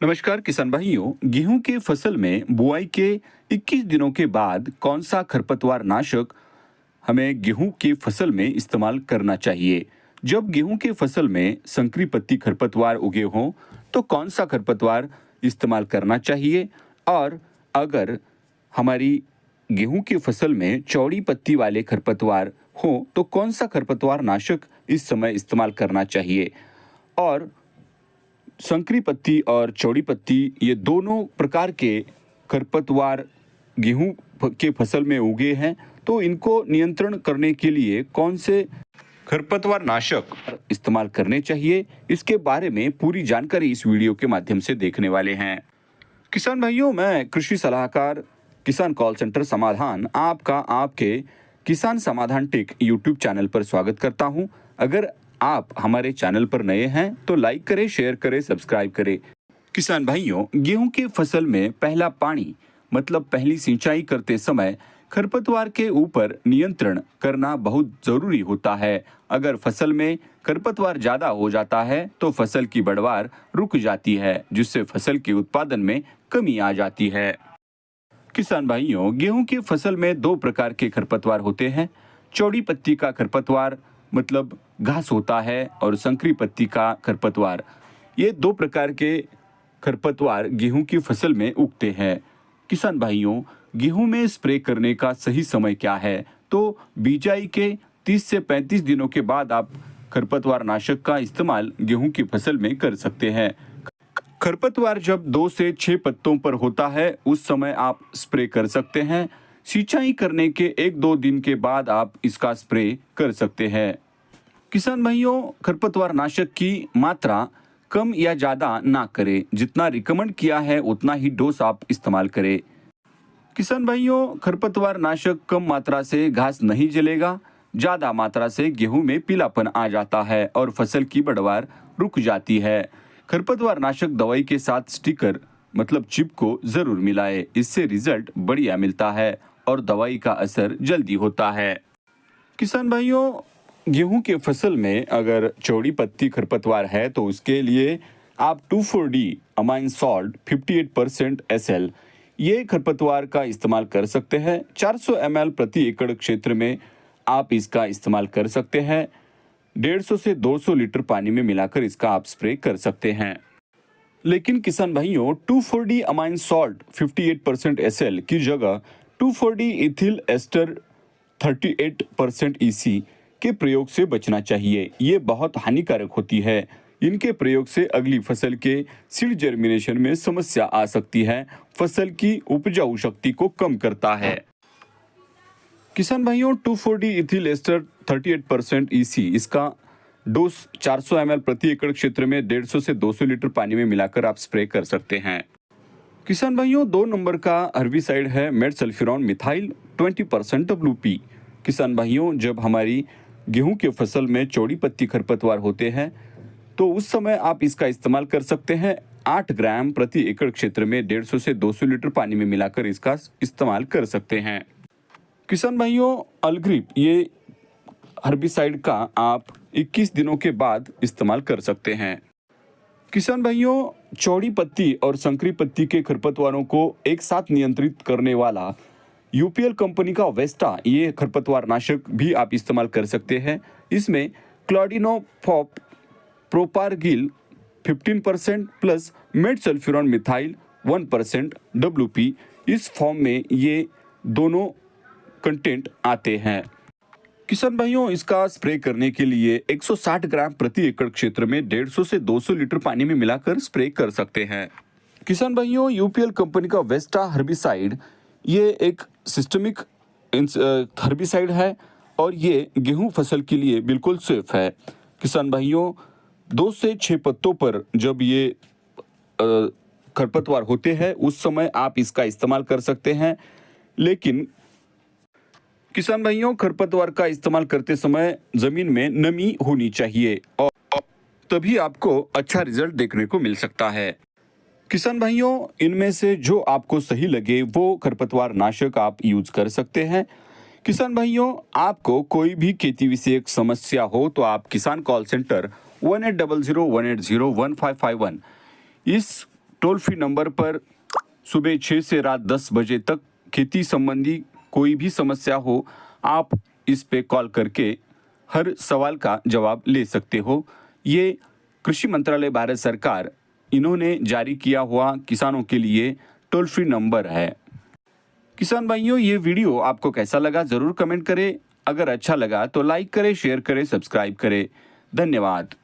नमस्कार किसान भाइयों। गेहूं के फसल में बुआई के 21 दिनों के बाद कौन सा खरपतवार नाशक हमें गेहूं की फसल में इस्तेमाल करना चाहिए? जब गेहूं के फसल में संकरी पत्ती खरपतवार उगे हों तो कौन सा खरपतवार इस्तेमाल करना चाहिए? और अगर हमारी गेहूं की फसल में चौड़ी पत्ती वाले खरपतवार हों तो कौन सा खरपतवार नाशक इस समय इस्तेमाल करना चाहिए? और संकरी पत्ती और चौड़ी पत्ती ये दोनों प्रकार के खरपतवार के फसल में उगे हैं, तो इनको नियंत्रण करने के लिए कौन से खरपतवार नाशक इस्तेमाल करने चाहिए, इसके बारे में पूरी जानकारी इस वीडियो के माध्यम से देखने वाले हैं। किसान भाइयों, मैं कृषि सलाहकार किसान कॉल सेंटर समाधान आपका आपके किसान समाधान टेक यूट्यूब चैनल पर स्वागत करता हूं। अगर आप हमारे चैनल पर नए हैं तो लाइक करें, शेयर करें, सब्सक्राइब करें। किसान भाइयों, गेहूं के फसल में पहला पानी मतलब पहली सिंचाई करते समय खरपतवार के ऊपर नियंत्रण करना बहुत जरूरी होता है। अगर फसल में खरपतवार ज्यादा हो जाता है तो फसल की बढ़वार रुक जाती है, जिससे फसल के उत्पादन में कमी आ जाती है। किसान भाइयों, गेहूं की फसल में दो प्रकार के खरपतवार होते हैं। चौड़ी पत्ती का खरपतवार मतलब घास होता है और संकरी पत्ती का खरपतवार। ये दो प्रकार के खरपतवार गेहूं की फसल में उगते हैं। किसान भाइयों, गेहूं में स्प्रे करने का सही समय क्या है? तो बिजाई के 30 से 35 दिनों के बाद आप खरपतवार नाशक का इस्तेमाल गेहूं की फसल में कर सकते हैं। खरपतवार जब 2 से 6 पत्तों पर होता है उस समय आप स्प्रे कर सकते हैं। सिंचाई करने के 1-2 दिन के बाद आप इसका स्प्रे कर सकते हैं। किसान भाइयों, खरपतवार नाशक की मात्रा कम या ज़्यादा ना करें। जितना रिकमेंड किया है उतना ही डोज आप इस्तेमाल करें। किसान भाइयों, खरपतवार नाशक कम मात्रा से घास नहीं जलेगा, ज़्यादा मात्रा से गेहूं में पीलापन आ जाता है और फसल की बढ़वार रुक जाती है। खरपतवार नाशक दवाई के साथ स्टिकर मतलब चिप को जरूर मिलाएं। इससे रिजल्ट बढ़िया मिलता है और दवाई का असर जल्दी होता है। किसान भाइयों, गेहूं के फसल में अगर चौड़ी पत्ती खरपतवार है तो उसके लिए आप 2,4-D अमाइन सॉल्ट 58% SL ये खरपतवार का इस्तेमाल कर सकते हैं। 400 ml प्रति एकड़ क्षेत्र में आप इसका इस्तेमाल कर सकते हैं। 150 से 200 लीटर पानी में मिलाकर इसका आप स्प्रे कर सकते हैं। लेकिन किसान भाइयों, 2,4-D अमाइन सॉल्ट 58% SL की जगह 2,4-D इथिल एस्टर 38% EC के प्रयोग से बचना चाहिए। ये बहुत हानिकारक होती है। इनके प्रयोग से अगली फसल के सीड जर्मिनेशन में समस्या आ सकती है। फसल की उपजाऊ शक्ति को कम करता है। किसान भाइयों, 2,4-D इथिल एस्टर 38% EC इसका डोज 400 ml प्रति एकड़ क्षेत्र में 150 से 200 लीटर पानी में मिलाकर आप स्प्रे कर सकते हैं। किसान भाइयों, 2 नंबर का हर्बिसाइड है मेटसल्फ्यूरॉन मिथाइल 20% WP। किसान भाइयों, जब हमारी गेहूं के फसल में चौड़ी पत्ती खरपतवार होते हैं तो उस समय आप इसका इस्तेमाल कर सकते हैं। 8 ग्राम प्रति एकड़ क्षेत्र में 150 से 200 लीटर पानी में मिलाकर इसका इस्तेमाल कर सकते हैं। किसान भाइयों, अलग्रिप ये हर्बिसाइड का आप 21 दिनों के बाद इस्तेमाल कर सकते हैं। किसान भाइयों, चौड़ी पत्ती और संकरी पत्ती के खरपतवारों को एक साथ नियंत्रित करने वाला यूपीएल कंपनी का वेस्टा ये खरपतवार नाशक भी आप इस्तेमाल कर सकते हैं। इसमें क्लॉडिनोफॉप प्रोपारगिल 15% प्लस मेटसल्फ्यूरॉन मिथाइल 1% WP इस फॉर्म में ये दोनों कंटेंट आते हैं। किसान भाइयों, इसका स्प्रे करने के लिए 160 ग्राम प्रति एकड़ क्षेत्र में 150 से 200 लीटर पानी में मिलाकर स्प्रे कर सकते हैं। किसान भाइयों, यूपीएल कंपनी का वेस्टा हर्बिसाइड ये एक सिस्टमिक हर्बिसाइड है और ये गेहूं फसल के लिए बिल्कुल सेफ है। किसान भाइयों, 2 से 6 पत्तों पर जब ये खरपतवार होते हैं उस समय आप इसका इस्तेमाल कर सकते हैं। लेकिन किसान भाइयों, खरपतवार का इस्तेमाल करते समय जमीन में नमी होनी चाहिए और तभी आपको अच्छा रिजल्ट देखने को मिल सकता है। किसान भाइयों, इनमें से जो आपको सही लगे वो खरपतवार नाशक आप यूज कर सकते हैं। किसान भाइयों, आपको कोई भी खेती विषयक समस्या हो तो आप किसान कॉल सेंटर 1800 180 1551 इस टोल फ्री नंबर पर सुबह 6 से रात 10 बजे तक खेती संबंधी कोई भी समस्या हो, आप इस पे कॉल करके हर सवाल का जवाब ले सकते हो। ये कृषि मंत्रालय भारत सरकार इन्होंने जारी किया हुआ किसानों के लिए टोल फ्री नंबर है। किसान भाइयों, ये वीडियो आपको कैसा लगा ज़रूर कमेंट करें। अगर अच्छा लगा तो लाइक करें, शेयर करें, सब्सक्राइब करें। धन्यवाद।